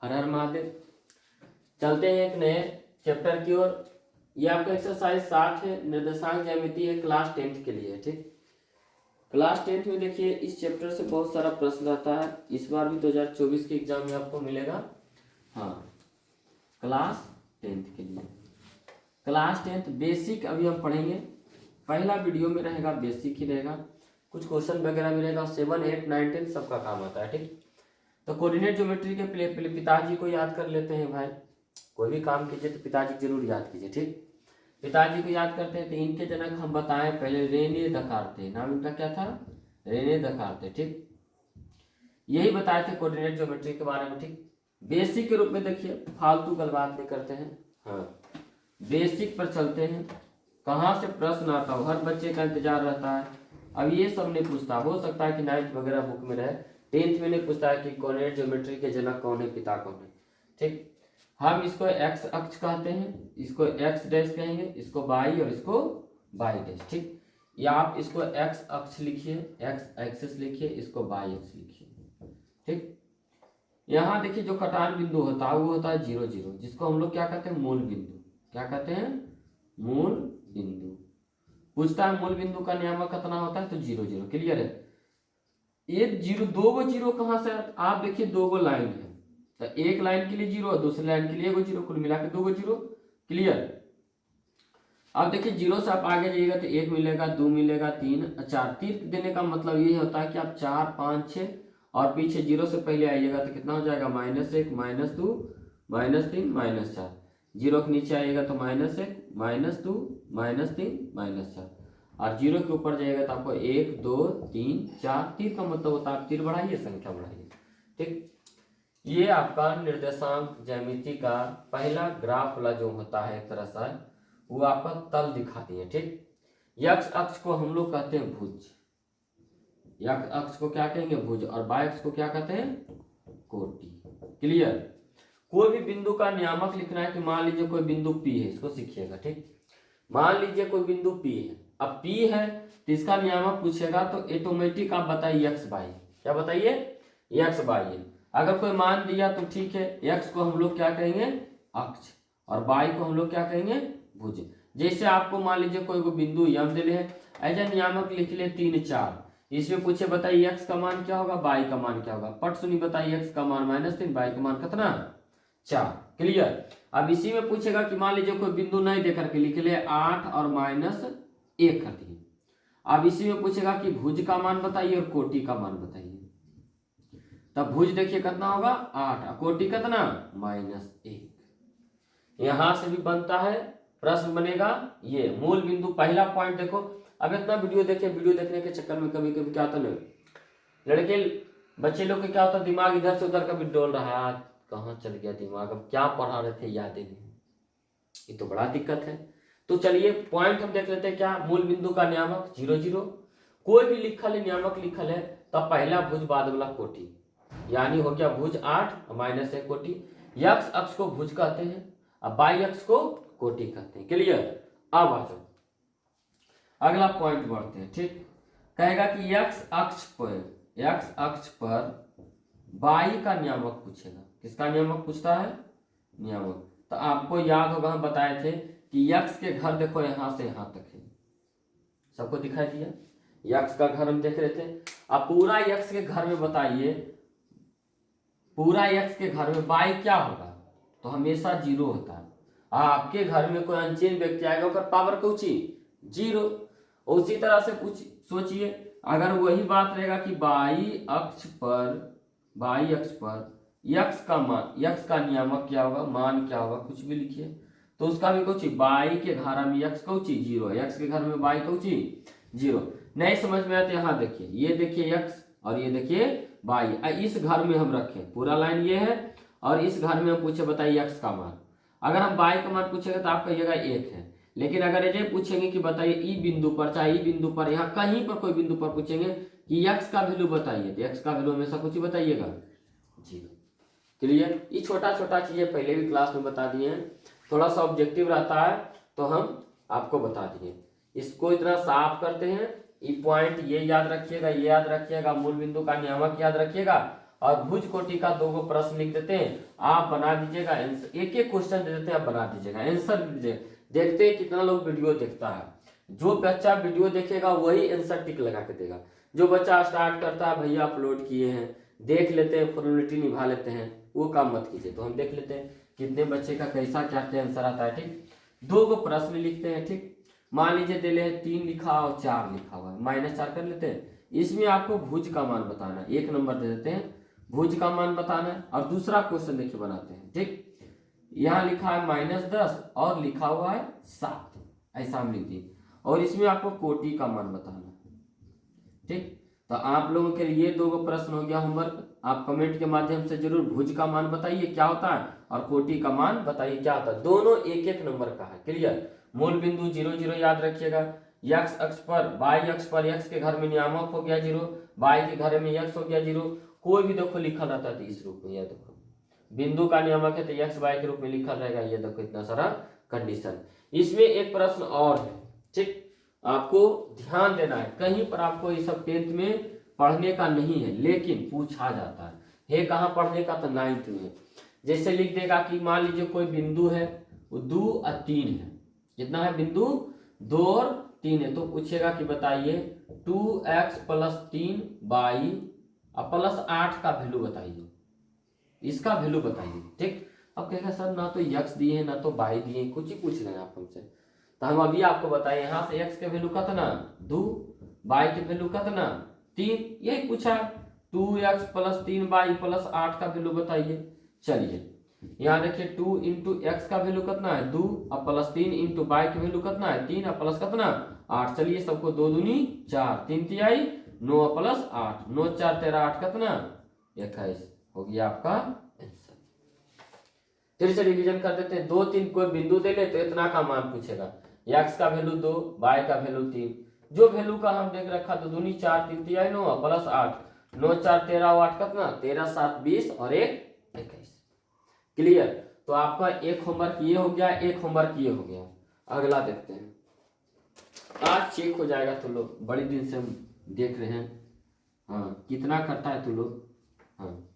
हर हर महादेव। चलते हैं एक नए चैप्टर की ओर। ये आपका एक्सरसाइज 60 है, निर्देशांक ज्यामिति है, क्लास 10th के लिए। ठीक, क्लास 10th में देखिए इस चैप्टर से बहुत सारा प्रश्न आता है। इस बार भी 2024 के एग्जाम में आपको मिलेगा। हाँ, क्लास 10th के लिए क्लास 10th बेसिक अभी हम पढ़ेंगे। पहला वीडियो में रहेगा बेसिक ही रहेगा, कुछ क्वेश्चन वगैरह भी रहेगा। 7, 8, 9, 10 सबका काम आता है। ठीक, तो कोऑर्डिनेट ज्योमेट्री के पहले पिताजी को याद कर लेते हैं भाई। कोई भी काम कीजिए तो पिताजी जरूर याद कीजिए। ठीक, पिताजी को याद करते हैं। तो इनके जनक हम बताएं पहले रेने दकार्ते, नाम इनका क्या था? रेने दकार्ते। ठीक, यही बताए थे कोऑर्डिनेट ज्योमेट्री के बारे में। ठीक, बेसिक के रूप में देखिए, फालतू गल बात नहीं करते हैं। हाँ, बेसिक पर चलते हैं। कहाँ से प्रश्न आता हो, हर बच्चे का इंतजार रहता है। अब ये सब नहीं पूछता, हो सकता है कि 9th वगैरह बुक में रहे, 10th में नहीं पूछता है कि कोऑर्डिनेट ज्योमेट्री के जनक कौन है, पिता कौन है। ठीक, हम इसको एक्स अक्ष कहते हैं, इसको एक्स डैश कहेंगे, इसको वाई और इसको वाई डैश। ठीक, या आप इसको एक्स अक्ष लिखिए, एक्स एक्सिस लिखिए, इसको वाई एक्स लिखिए। ठीक, यहाँ देखिए जो कटान बिंदु होता है वो होता है 0, 0, जिसको हम लोग क्या कहते हैं? मूल बिंदु। क्या कहते हैं? मूल बिंदु। पूछता है मूल बिंदु का नियामक कितना होता है? तो 0, 0। क्लियर है? ये 0, 2 गो 0 कहाँ से? आप देखिए 2 गो लाइन है, तो एक लाइन के लिए 0 और दूसरी लाइन के लिए 1 0, कुल मिला के 2 गो 0। क्लियर? अब देखिए 0 से आप आगे जाइएगा तो 1 मिलेगा, 2 मिलेगा, 3, 4। तीर देने का मतलब ये होता है कि आप 4, 5, 6 और पीछे 0 से पहले आइएगा तो कितना हो जाएगा? -1, -2, -3, -4। 0 के नीचे आइएगा तो -1, -2, -3, -4। और 0 के ऊपर जाइएगा तो आपको 1, 2, 3, 4। तीर का मतलब होता है आप तीर बढ़ाइए, संख्या बढ़ाइए। ठीक, ये आपका निर्देशांक ज्यामिति का पहला ग्राफ वाला जो होता है एक तरह से, वो आपका तल दिखाती है। ठीक, एक्स अक्ष को हम लोग कहते हैं भुज, एक्स अक्ष को क्या कहेंगे? भुज। और वाई अक्ष को क्या कहते हैं? कोटि। क्लियर? कोई भी बिंदु का नियामक लिखना है कि मान लीजिए कोई बिंदु P है, इसको सीखिएगा। ठीक, मान लीजिए कोई बिंदु P है। अब P है तो इसका नियामक पूछेगा तो ऑटोमेटिक आप बताइए एक्स वाई। क्या बताइए? एक्स वाई है। अगर कोई मान दिया तो ठीक है, एक्स को हम लोग क्या कहेंगे? अक्ष, और वाई को हम लोग क्या कहेंगे? भुज। जैसे आपको मान लीजिए कोई बिंदु यम दे है, ऐसा नियामक लिख ले 3, 4। इसमें पूछे बताइए एक्स का मान क्या होगा, वाई का मान क्या होगा? पट सुनी बताइए, एक्स का मान -3, वाई का मान कितना? 4। क्लियर? अब इसी में पूछेगा कि मान लीजिए कोई बिंदु नहीं देकर के लिख ले 8 और -1 कर दिए। अब इसी में पूछेगा कि भुज का मान बताइए और कोटि का मान बताइए। तब भुज देखिए कितना होगा? 8, और कोटि कितना? -1। यहां से भी बनता है, प्रश्न बनेगा ये मूल बिंदु। पहला पॉइंट देखो। अब इतना वीडियो देखे, वीडियो देखने के चक्कर में कभी कभी क्या होता है, लड़के बच्चे लोग के क्या होता है, दिमाग इधर से उधर कभी डोल रहा है, कहाँ चल गया दिमाग, अब क्या पढ़ा रहे थे याद ही नहीं। ये तो बड़ा दिक्कत है। तो चलिए पॉइंट हम देख लेते हैं। क्या? मूल बिंदु का नियामक 0, 0। कोई भी लिखल है, नियामक लिखल है, तब पहला भुज बाद वाला कोटि, यानी हो गया भुज 8 -1 कोटि। एक्स अक्ष को भुज कहते हैं, अब वाई अक्ष को कोटि कहते हैं। क्लियर? अब आ जाओ अगला पॉइंट बढ़ते हैं। ठीक, कहेगा कि एक्स अक्ष पर वाई का नियामक पूछेगा। किसका नियामक पूछता है? नियामक। तो आपको याद होगा हम बताए थे कि एक्स के घर देखो यहां से यहां तक है, सबको दिखाई दिया? एक्स का घर हम देख रहे थे। अब पूरा एक्स के घर में बताइए, पूरा एक्स के घर में वाई क्या होगा? तो हमेशा 0 होता है। आपके घर में कोई अनचेन व्यक्ति आएगा, उसका पावर कौची? 0। उसी तरह से कुछ सोचिए, अगर वही बात रहेगा कि वाई अक्ष पर यक्स का मान, यक्स का नियामक क्या होगा, मान क्या होगा, कुछ भी लिखिए, तो उसका भी कौची? वाई के घर में यक्स कौची? 0। यक्स के घर में वाई कौची? 0। नहीं समझ में आते, यहाँ देखिए, ये देखिए यक्स और ये देखिए वाई। इस घर में हम रखें, पूरा लाइन ये है, और इस घर में हम पूछे बताइए यक्स का मान। अगर हम वाई का मान पूछेंगे तो आप कहिएगा 1 है। लेकिन अगर ये पूछेंगे कि बताइए ई बिंदु पर, चाहे ई बिंदु पर, यहाँ कहीं पर कोई बिंदु पर पूछेंगे कि एक्स का वैल्यू बताइए, तो एक्स का वैल्यू हमेशा कुछ बताइएगा 0। क्लियर? ये छोटा छोटा चीजें पहले भी क्लास में बता दिए हैं, थोड़ा सा ऑब्जेक्टिव रहता है तो हम आपको बता दिए। इसको इतना साफ करते हैं। ये पॉइंट ये याद रखिएगा, ये याद रखिएगा, मूल बिंदु का नियामक याद रखिएगा, और भुज कोटि का 2 प्रश्न लिख देते हैं, आप बना दीजिएगा आंसर। एक एक क्वेश्चन दे देते हैं, आप बना दीजिएगा, आंसर दीजिए। देखते हैं कितना लोग वीडियो देखता है। जो बच्चा वीडियो देखेगा वही आंसर टिक लगा के देगा। जो बच्चा स्टार्ट करता है भैया अपलोड किए हैं, देख लेते हैं, फॉर्मेलिटी निभा लेते हैं, वो काम मत कीजिए। तो हम देख लेते हैं कितने बच्चे का कैसा क्या आंसर आता है। ठीक, 2 प्रश्न लिखते हैं। ठीक, मान लीजिए दे ले 3 लिखा और 4 लिखा हुआ है, -4 कर लेते हैं। इसमें आपको भुज का मान बताना है, 1 नंबर दे देते हैं, भुज का मान बताना है। और दूसरा क्वेश्चन देखिए बनाते हैं। ठीक, यहाँ लिखा है -10 और लिखा हुआ है 7, ऐसा हम लिख दिए। और इसमें आपको कोटि का मान बताना है। ठीक, तो आप लोगों के लिए 2 प्रश्न हो गया होमवर्क। आप कमेंट के माध्यम से जरूर भुज का मान बताइए क्या होता है और कोटि का मान बताइए क्या होता है। दोनों 1-1 नंबर का है। क्लियर। मूल बिंदु 0 0 याद रखिएगा। x अक्ष पर y अक्ष पर x के घर में नियामक हो गया 0, y के घर में x हो गया 0। कोई भी देखो लिखा रहता है तो इस रूप में, यह देखो बिंदु का नियामक है तो x y के रूप में लिखा रहेगा। ये देखो इतना सारा कंडीशन। इसमें एक प्रश्न और है। ठीक, आपको ध्यान देना है, कहीं पर आपको ये सब 10th में पढ़ने का नहीं है लेकिन पूछा जाता है कहाँ पढ़ने का, तो 9th में। जैसे लिख देगा कि मान लीजिए कोई बिंदु है, वो 2 और 3 है। कितना है बिंदु? 2 और 3 है। तो पूछेगा कि बताइए 2x + 3y और +8 का वैल्यू बताइए, इसका वैल्यू बताइए। ठीक, अब कहेगा सर ना तो x दिए ना तो y दिए, कुछ ही पूछ रहे हैं आप हमसे। तो हम अभी आपको बताएं, यहाँ से x के वैल्यू कितना 2, y के वैल्यू कितना 3, यही पूछा। 2x + 3y + 8 का वैल्यू बताइए। चलिए यहाँ देखिए 2 × x का वैल्यू कितना है 2 और +3 × y की वैल्यू कितना है 3 और प्लस कितना 8। चलिए सबको 2 दूनी 4, 3 तिहाई 9 + 8, 9 4 13 8 कितना 21 हो गया आपका आंसर। फिर से रिवीजन कर देते हैं। 2 3 कोई बिंदु दे ले तो इतना का मान पूछेगा, x का वैल्यू 2, y का वैल्यू 3। जो वैल्यू का हम देख रखा 2 दूनी 4, 3 तिहाई 9 + 8, 9 4 13 और 8 कितना 13 7 20 और 1 21। क्लियर। तो आपका एक होमवर्क ये हो गया, एक होमवर्क ये हो गया। अगला देखते हैं, आज चेक हो जाएगा। तो लोग बड़ी दिन से हम देख रहे हैं, हाँ कितना करता है तो लोग। हाँ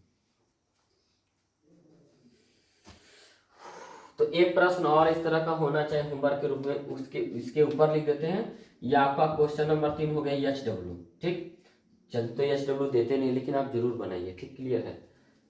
तो एक प्रश्न और इस तरह का होना चाहिए होमवर्क के रूप में, उसके इसके ऊपर लिख देते हैं। ये आपका क्वेश्चन नंबर 3 हो गया HW। ठीक, चल तो HW देते नहीं लेकिन आप जरूर बनाइए। ठीक, क्लियर है।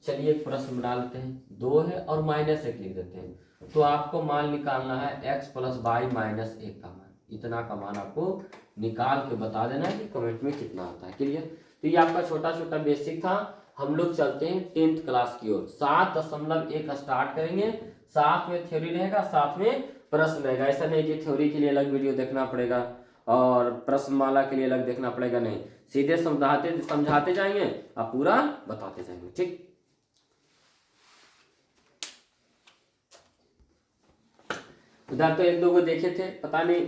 चलिए एक प्रश्न बना लेते हैं। 2 है और -1 लिख देते हैं। तो आपको मान निकालना है x + y - 1 का मान। इतना का मान आपको निकाल के बता देना है कि कमेंट में कितना आता है। क्लियर। तो ये आपका छोटा छोटा बेसिक था। हम लोग चलते हैं 10th क्लास की ओर। 7.1 स्टार्ट करेंगे, साथ में थ्योरी रहेगा, साथ में प्रश्न रहेगा। ऐसा नहीं कि थ्योरी के लिए अलग वीडियो देखना पड़ेगा और प्रश्नमाला के लिए अलग देखना पड़ेगा, नहीं, सीधे समझाते जाएंगे, आप पूरा बताते जाएंगे। ठीक, उधर तो 1 2 को देखे थे, पता नहीं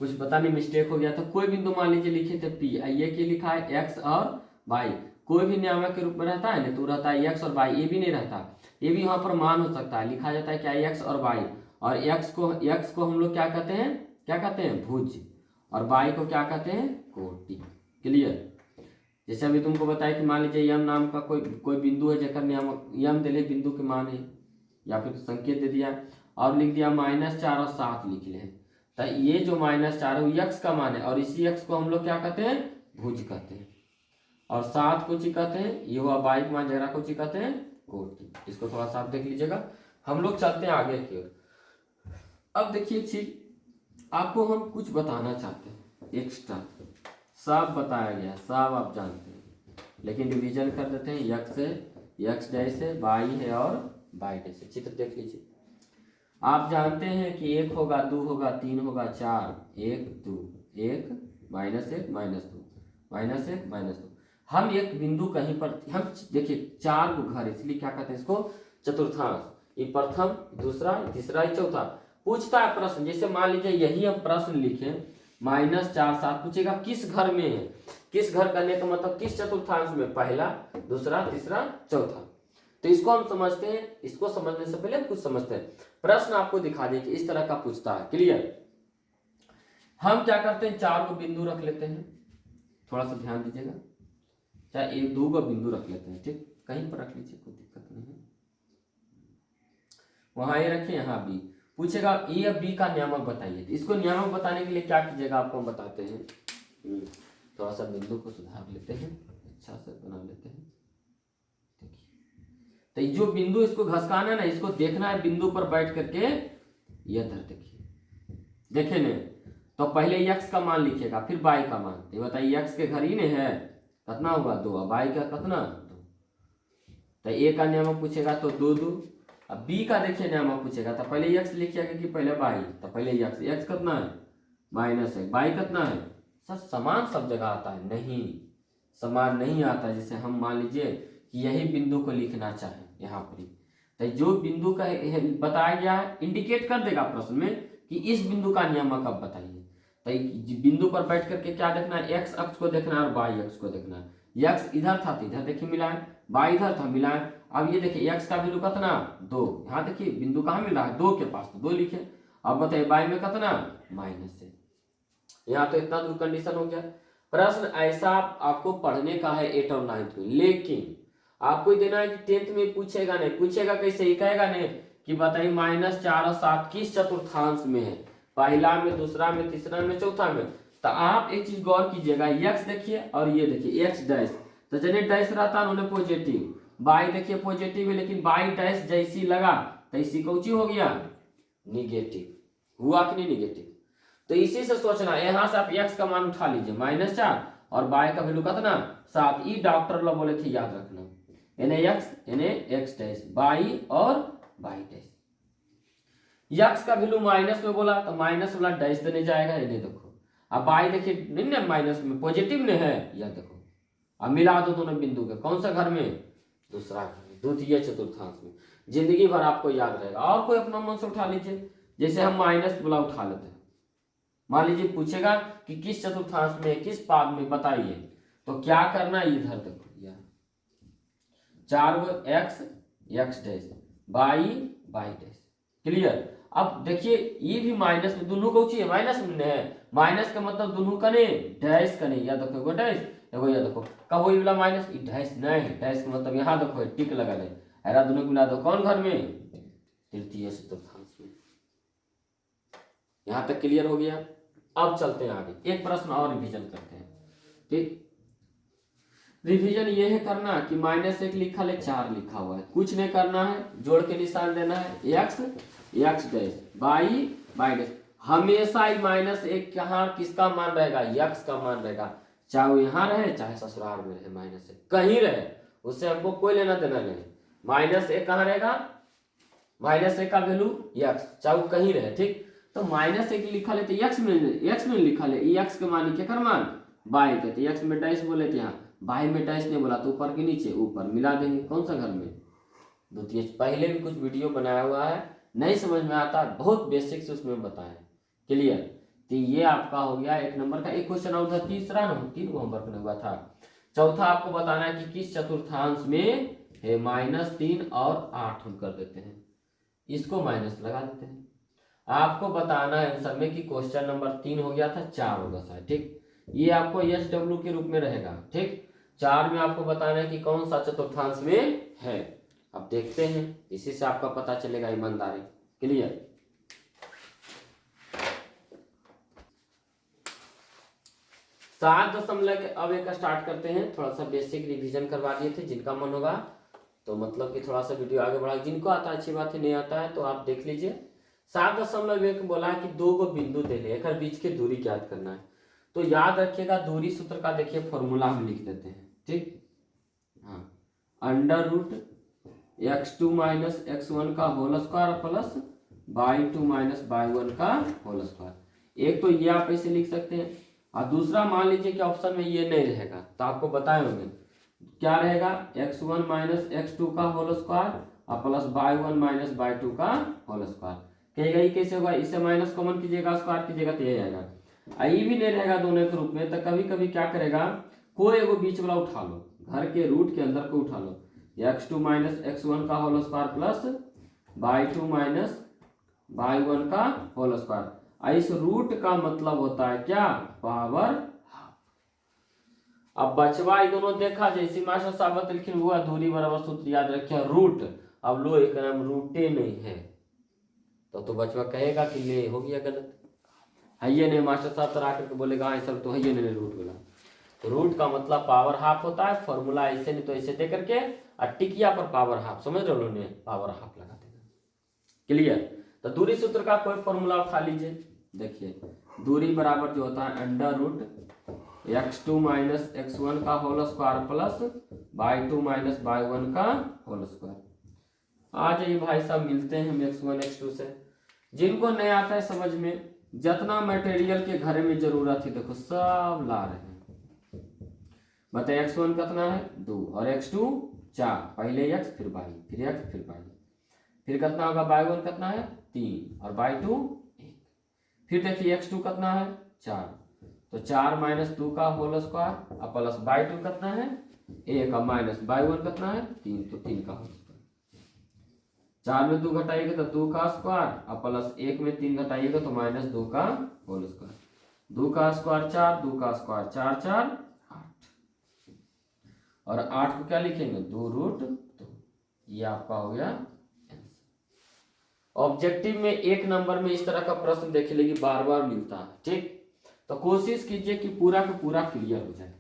कुछ पता नहीं मिस्टेक हो गया था। कोई बिंदु मान लीजिए लिखे थे P, ये के लिखा है x और y। कोई भी नियामक के रूप में रहता है ना, तो रहता है x और y, ये भी नहीं रहता, ये भी यहाँ पर मान हो सकता है। लिखा जाता है क्या x और y, और x को हम लोग क्या कहते हैं भुज, और y को क्या कहते हैं कोटि। क्लियर। जैसे अभी तुमको बताया कि मान लीजिए यम नाम का कोई बिंदु है जेकर नियामक यम दिले बिंदु के मान है, या फिर संकेत दे दिया और लिख दिया -4 और 7 लिख ले। तो ये जो -4 है वो x का मान है, और इसी x को हम लोग क्या कहते हैं भुज कहते हैं, और 7 को ची कहते हैं, ये हुआ y का मान, जरा को ची कहते हैं कोटि। इसको थोड़ा सा आप देख लीजिएगा। हम लोग चलते हैं आगे की ओर। अब देखिए चीज आपको हम कुछ बताना चाहते हैं एक्स्ट्रा। सब बताया गया, सब आप जानते हैं, लेकिन रिवीजन कर देते हैं। x डैश है, y है और y डैश है। चित्र देख लीजिए। आप जानते हैं कि 1 होगा 2 होगा 3 होगा 4, 1 2 1 -1 -2 -1 -2। हम एक बिंदु कहीं पर, हम देखिए 4 को घर, इसलिए क्या कहते हैं इसको चतुर्थांश। ये प्रथम, दूसरा, तीसरा, चौथा। पूछता है प्रश्न, जैसे मान लीजिए यही हम प्रश्न लिखे -4 7, पूछेगा किस घर में है। किस घर करने का मतलब किस चतुर्थांश में, पहला, दूसरा, तीसरा, चौथा। तो इसको हम समझते हैं। इसको समझने से पहले कुछ समझते हैं। प्रश्न आपको दिखा दें कि इस तरह का पूछता है। क्लियर। हम क्या करते हैं 4 को बिंदु रख लेते हैं, थोड़ा सा ध्यान दीजिएगा। चाहे एक दो का बिंदु रख लेते हैं, ठीक, कहीं पर रख लीजिए, कोई दिक्कत नहीं है। वहां ए रखें, यहाँ बी। पूछेगा ए या बी का नियामक बताइए, तो इसको नियामक बताने के लिए क्या कीजिएगा, आपको हम बताते हैं। थोड़ा सा बिंदु को सुधार लेते हैं, अच्छा से बना लेते हैं। तो जो बिंदु इसको घसकाना है ना, इसको देखना है बिंदु पर बैठ करके, यह धर देखिए, देखे ने, तो पहले x का मान लिखिएगा, फिर y का मान। ये बताइए x के घर ही ने है, कितना होगा 2, अब y का कितना 2। तो a का नियम पूछेगा तो 2 2। अब b का देखिए नियम पूछेगा, तो पहले x लिखिएगा कि पहले y, तो पहले x कितना है -1, y कितना है। सर समान सब जगह आता है, नहीं समान नहीं आता। जैसे हम मान लीजिए कि यही बिंदु को लिखना चाहें यहाँ पर, तो जो बिंदु का बताया गया है इंडिकेट कर देगा प्रश्न में कि इस बिंदु का नियामक अब बताइए। तो बिंदु पर बैठ करके क्या देखना है, एक्स अक्ष को देखना है और वाई अक्ष को देखना है। एक्स इधर था तो इधर देखिए मिलाएं, वाई इधर था मिलाएं। अब ये देखिए एक्स का वैल्यू कितना 2, यहाँ देखिए बिंदु कहाँ मिल रहा है 2 के पास, तो 2 लिखे। अब बताइए वाई में कितना -1, यहाँ तो इतना दूर कंडीशन हो गया। प्रश्न ऐसा आपको पढ़ने का है 8 और 9 में, लेकिन आपको देना है कि 10th में पूछेगा नहीं। पूछेगा कैसे, ही कहेगा नहीं कि बताइए -4 और 7 किस चतुर्थांश में है, पहला में, दूसरा में, तीसरा में, चौथा में। तो आप एक चीज गौर कीजिएगा, x देखिए और ये देखिए x डैश, तो जने डैश रहता उन्हें पॉजिटिव, y देखिए पॉजिटिव है, लेकिन y डैश जैसी लगा तो इसी कौची हो गया निगेटिव, हुआ कि नहीं निगेटिव। तो इसी से सोचना, यहाँ से आप x का मान उठा लीजिए -4 और y का वैल्यू कितना 7। ई डॉक्टर लोग बोले थे याद रखना, x डैश y और y डैश। x का वैल्यू माइनस में बोला तो माइनस वाला डैश देने जाएगा, इन्हें देखो। अब y देखिए नहीं माइनस में, पॉजिटिव में है, यह देखो। अब मिला दो दोनों बिंदु के, कौन सा घर में, दूसरा घर में, द्वितीय चतुर्थांश में। जिंदगी भर आपको याद रहेगा। और कोई अपना मन से उठा लीजिए, जैसे हम माइनस वाला उठा लेते हैं। मान लीजिए पूछेगा कि किस चतुर्थांश में, किस पाद में बताइए, तो क्या करना है, इधर देखो, यह 4 x dash y dash, clear. अब देखिए ये भी माइनस में, दोनों को चाहिए माइनस में है, माइनस का मतलब दोनों कने डैश कने, या देखो एगो डैश एगो, या देखो कब वही वाला माइनस, ई डैश नहीं, डैश का मतलब यहाँ देखो टिक लगा है, ऐरा दोनों को मिला दो, कौन घर में, तृतीय चतुर्थांश में। यहाँ तक क्लियर हो गया। अब चलते हैं आगे, एक प्रश्न और रिवीजन करते हैं, ठीक। रिवीजन ये है करना कि -1 लिखा है, 4 लिखा हुआ है, कुछ नहीं करना है, जोड़ के निशान देना है, x डैश y डैश। हमेशा ही -1 कहाँ किसका मान रहेगा, x का मान रहेगा, चाहे वो यहाँ रहे चाहे ससुराल में रहे, -1 कहीं रहे, उससे हमको कोई लेना देना नहीं। -1 कहाँ रहेगा, -1 का वैल्यू x, चाहे वो कहीं रहे, ठीक। तो -1 लिखा लेते x में लिखा ले, x के मान के कर मान y के, तो x में डैश बोले थे, यहाँ y में डैश नहीं बोला, तो ऊपर के नीचे ऊपर मिला देंगे, कौन सा घर में, द्वितीय। पहले भी कुछ वीडियो बनाया हुआ है, नहीं समझ में आता बहुत बेसिक से उसमें बताया, क्लियर। तो ये आपका हो गया 1 नंबर का। एक क्वेश्चन और था, तीसरा न 3 होमवर्क में हुआ था। चौथा आपको बताना है कि किस चतुर्थांश में है, -3 और 8 हम कर देते हैं, इसको माइनस लगा देते हैं। आपको बताना है आंसर में कि क्वेश्चन नंबर 3 हो गया था, 4 होगा शायद, ठीक। ये आपको SW के रूप में रहेगा, ठीक। 4 में आपको बताना है कि कौन सा चतुर्थांश में है। अब देखते हैं, इसी से आपका पता चलेगा ईमानदारी, क्लियर। सात दशमलव अब एक स्टार्ट करते हैं, थोड़ा सा बेसिक रिवीजन करवा दिए थे, जिनका मन होगा तो मतलब कि थोड़ा सा वीडियो आगे बढ़ा, जिनको आता है अच्छी बात है, नहीं आता है तो आप देख लीजिए। 7.1 बोला है कि 2 को बिंदु दे ले, एक बीच की दूरी ज्ञात करना है। तो याद रखिएगा दूरी सूत्र का देखिए फॉर्मूला हम लिख देते हैं, ठीक। हाँ, √x2 - x1 का whole square plus y2 - y1 का होल स्क्वायर। एक तो ये आप ऐसे लिख सकते हैं, और दूसरा मान लीजिए कि ऑप्शन में ये नहीं रहेगा, तो आपको बताए होंगे क्या रहेगा, x1 - x2 का होल स्क्वायर और प्लस y1 - y2 का होल स्क्वायर। कहेगा ये कैसे होगा, इसे माइनस कॉमन कीजिएगा, स्क्वायर कीजिएगा तो ये आएगा। ये भी नहीं रहेगा दोनों के रूप में, तो कभी कभी क्या करेगा, कोई एगो बीच वाला उठा लो, घर के रूट के अंदर को उठा लो, x2 - x1 का whole square plus y2 - y1 का होल स्क्वायर। इस रूट का मतलब होता है क्या, पावर हाफ। अब बचवा ये दोनों देखा जैसी मास्टर साहब लिखिन हुआ दूरी बराबर सूत्र याद रखे रूट। अब लो एक नाम रूटे नहीं है तो बचवा कहेगा कि ले हो गया गलत। है ये नहीं मास्टर साहब तर आकर के बोलेगा हाँ सर तो है ये नहीं रूट बोला। तो रूट का मतलब पावर हाफ होता है। फॉर्मूला ऐसे नहीं तो ऐसे दे करके और टिकिया पर पावर हाफ, समझ रहे हो लोग, पावर हाफ लगा देना। क्लियर। तो दूरी सूत्र का कोई फॉर्मूला उठा लीजिए। देखिए दूरी बराबर जो होता है under root x2 minus x1 का whole square plus y2 minus y1 का होल स्क्वायर। आ जाइए भाई साहब मिलते हैं हम x1 x2 से। जिनको नहीं आता है समझ में, जितना मटेरियल के घर में जरूरत है देखो सब ला रहे हैं। बताइए x1 कितना है 2 और x2 4, पहले x फिर y फिर x फिर y, फिर कितना होगा y1 कितना है 3 और y2 1। फिर देखिए x2 कितना है 4, तो 4 माइनस 2 का होल स्क्वायर और प्लस y2 कितना है 1 और माइनस y1 कितना है 3, तो 3 का होल स्क्वायर। 4 में 2 घटाइएगा तो 2 का स्क्वायर और प्लस 1 में 3 घटाइएगा तो माइनस 2 का होल स्क्वायर। 2 का स्क्वायर 4, 2 का स्क्वायर 4 4 8 और 8 को क्या लिखेंगे 2 रूट 2। ये आपका हो गया ऑब्जेक्टिव में। एक नंबर में इस तरह का प्रश्न देख लीजिए बार बार मिलता है, ठीक। तो कोशिश कीजिए कि पूरा का पूरा क्लियर हो जाए।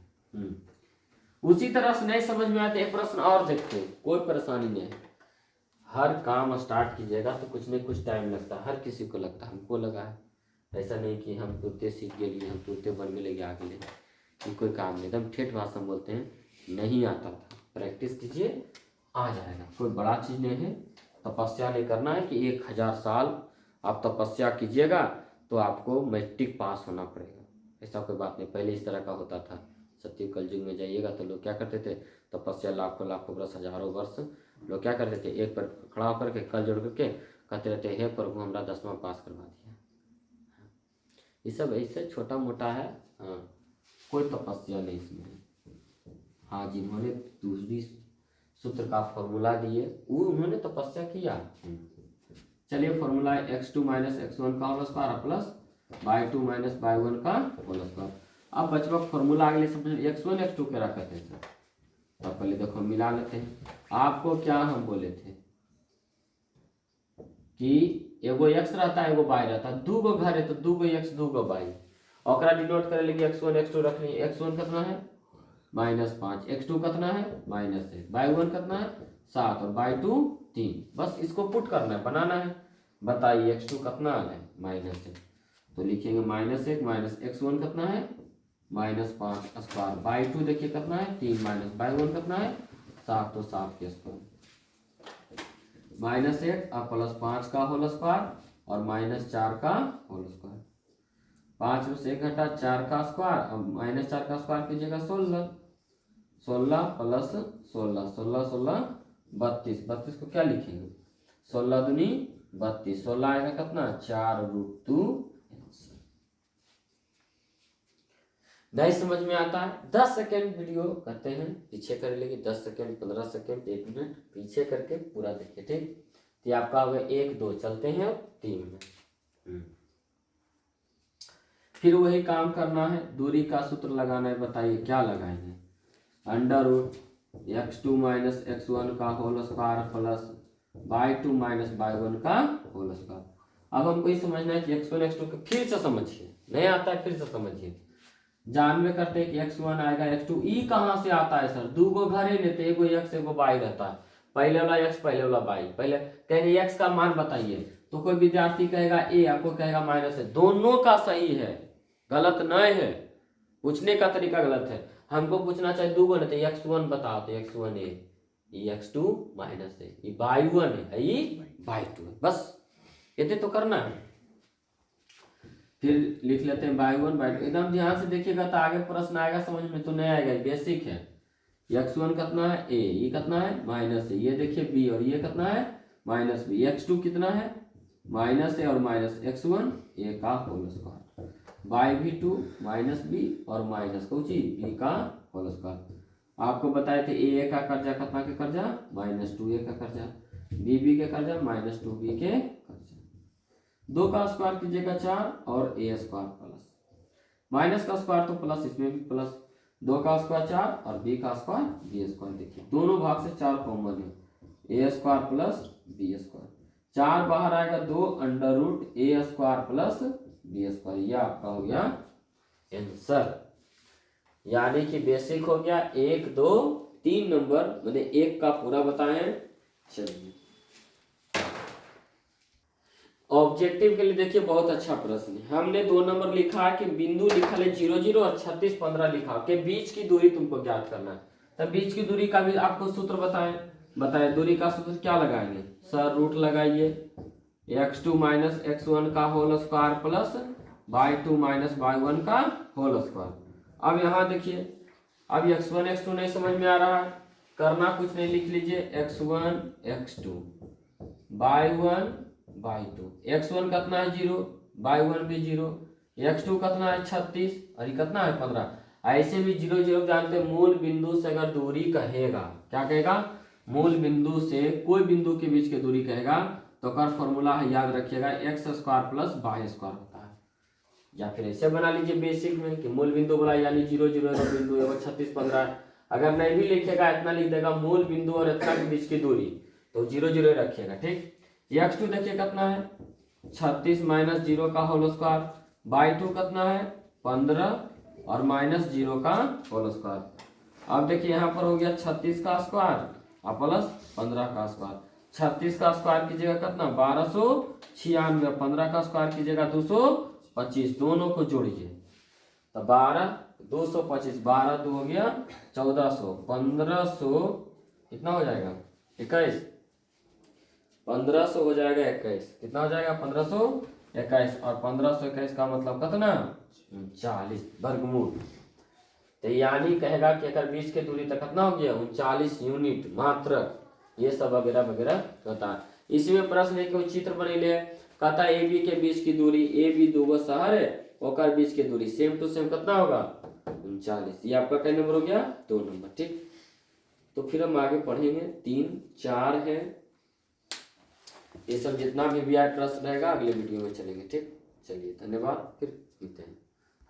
उसी तरह से नहीं समझ में आते एक प्रश्न और देखते हैं, कोई परेशानी नहीं है। हर काम स्टार्ट कीजिएगा तो कुछ न कुछ टाइम लगता है, हर किसी को लगता है, हमको लगा है। ऐसा नहीं कि हम तुरते सीख गए हम तुरते बन गए आगे ले, कि कोई काम नहीं। एकदम ठेठ भाषा में बोलते हैं, नहीं आता था, प्रैक्टिस कीजिए आ जाएगा। कोई बड़ा चीज़ नहीं है। तपस्या नहीं करना है कि 1000 साल आप तपस्या कीजिएगा तो आपको मैट्रिक पास होना पड़ेगा, ऐसा कोई बात नहीं। पहले इस तरह का होता था। सत्युग कलयुग में जाइएगा तो लोग क्या करते थे, तपस्या लाखों लाखों वर्ष हजारों वर्ष लोग क्या करते थे, एक पर खड़ा होकर के कल जोड़ करके कहते रहते हे प्रभु हमारा 10वां पास करवा दिया। ये सब ऐसे छोटा मोटा है, हाँ कोई तपस्या नहीं इसमें। हाँ जिन्होंने दूसरी सूत्र का फॉर्मूला दिए वो उन्होंने तपस्या किया। चलिए फॉर्मूला x2 माइनस x1 का whole square plus y2 minus y1 का होल स्क्वायर। अब बचवा फॉर्मूला अगले समझ x1 x2 क्या रखते हैं सर। अब पहले देखो मिला लेते हैं। आपको क्या हम बोले थे कि एगो x रहता है एगो y रहता है, 2 गो घर है तो 2 गो x 2 गो y। और डिनोट कर लेंगे x1 x2 रख लेंगे। x1 कितना है -5, x2 कितना है -1, y1 कितना है 7 और y2 3। बस इसको पुट करना है, बनाना है। बताइए x2 कितना है -1, तो लिखेंगे -1 माइनस x1 कितना है -5 स्क्वायर, y2 देखिए कितना है 3 माइनस y1 कितना है 7, तो 7 के स्क्वायर -1 और +5 का होल स्क्वायर और -4 का होल स्क्वायर। 5 में से 1 घटा 4 का स्क्वायर और -4 का स्क्वायर कीजिएगा 16, 16 प्लस 16, 16 16 32, 32 को क्या लिखेंगे 16 दूनी 32, 16 आएगा कितना 4√2। नहीं समझ में आता है 10 सेकेंड वीडियो करते हैं, पीछे कर लेंगे 10 सेकेंड 15 सेकेंड 1 मिनट पीछे करके पूरा देखिए, ठीक। तो आपका हो गया 1 2, चलते हैं अब 3 में। फिर वही काम करना है, दूरी का सूत्र लगाना है। बताइए क्या लगाएंगे, √x2 माइनस x1 का whole square plus y2 minus y1 का होल स्क्वायर। अब हमको ये समझना है कि x1 x2 को फिर से समझिए, नहीं आता है फिर से समझिए। जानवे करते हैं कि x1 आएगा x2, ई कहाँ से आता है सर, 2 गो घर ही लेते, एगो x एगो y रहता है, पहले वाला x पहले वाला y। पहले कहेंगे x का मान बताइए तो कोई विद्यार्थी कहेगा a, आपको कहेगा -है। दोनों का सही है, गलत नहीं है, पूछने का तरीका गलत है। हमको पूछना चाहिए 2 गो नहीं तो x1 बताओ, तो x1 है, ये x2 माइनस है, ये y1 है, ये y2 है, बस इतने तो करना है। फिर लिख लेते हैं y1 y2, एकदम ध्यान से देखिएगा तो आगे प्रश्न आएगा समझ में, तो नहीं आएगा, बेसिक है। x1 कितना है a, ये कितना है -है, ये देखिए b और ये कितना है -b, x2 कितना है -a और -x1 a का होल स्क्वायर, y भी 2 -b और माइनस कुछ b का होल स्क्वायर। आपको बताए थे a का कर्जा कितना के कर्जा -2a का कर्जा, b के कर्जा -2b के कर्जा। 2 का स्क्वायर कीजिएगा 4 और a स्क्वायर प्लस माइनस का स्क्वायर तो प्लस, इसमें भी प्लस, 2 का स्क्वायर 4 और b का स्क्वायर b स्क्वायर। देखिए दोनों भाग से 4 कॉमन है, a square plus b square. 4 बाहर आएगा 2 under root a square plus b square. यह आपका हो गया आंसर। यानी कि बेसिक हो गया 1 2 3 नंबर, मैंने 1 का पूरा बताए। चलिए ऑब्जेक्टिव के लिए देखिए बहुत अच्छा प्रश्न है। हमने 2 नंबर लिखा है कि बिंदु लिखा है 0 0 और 36 15 लिखा के बीच की दूरी तुमको ज्ञात करना है। तब बीच की दूरी का भी आपको सूत्र बताए दूरी का सूत्र क्या लगाएंगे सर, रूट लगाइए x2 माइनस x1 का whole square plus y2 minus y1 का होल स्क्वायर। अब यहाँ देखिए अब x1 x2 नहीं समझ में आ रहा है, करना कुछ नहीं, लिख लीजिए x1 x2 y1 y2। x1 कितना है 0, y1 भी 0, x2 कितना है 36 और ये कितना है 15। ऐसे भी 0 0 जानते हैं, मूल बिंदु से अगर दूरी कहेगा, क्या कहेगा, मूल बिंदु से कोई बिंदु के बीच की दूरी कहेगा तो कर फॉर्मूला है, याद रखिएगा x square plus y square होता है। या फिर ऐसे बना लीजिए बेसिक में कि मूल बिंदु बोला यानी 0 0 बिंदु 36 15। अगर नहीं भी लिखेगा इतना लिख देगा मूल बिंदु और इतना के बीच की दूरी, तो 0 0 रखिएगा। ठीक, x2 देखिए कितना है 36 माइनस 0 का होल स्क्वायर, y2 कितना है 15 और माइनस 0 का होल स्क्वायर। अब देखिए यहाँ पर हो गया 36 का स्क्वायर और प्लस 15 का स्क्वायर। 36 का स्क्वायर की जगह कितना 1296, 15 का स्क्वायर की जगह 225, दोनों को जोड़िए तो 12 225, 12 2 हो गया 1400, 1500 कितना हो जाएगा 21, 1500 हो जाएगा 21, कितना हो जाएगा 1521 और 1521 का मतलब कितना 39 वर्गमूल। तो यानी कहेगा कि अगर बीच की दूरी तक कितना हो गया 39 यूनिट मात्र, ये सब वगैरह वगैरह होता है। इसमें प्रश्न है कि चित्र बने ले, कहता है ए बी के बीच की दूरी, ए बी दो शहर है और बीच की दूरी सेम टू सेम कितना होगा 39। ये आपका क्या नंबर हो गया 2 नंबर। ठीक, तो फिर हम आगे पढ़ेंगे 3 4 है, ये सब जितना भी प्रश्न रहेगा अगले वीडियो में चलेंगे। ठीक, चलिए धन्यवाद, फिर मिलते हैं।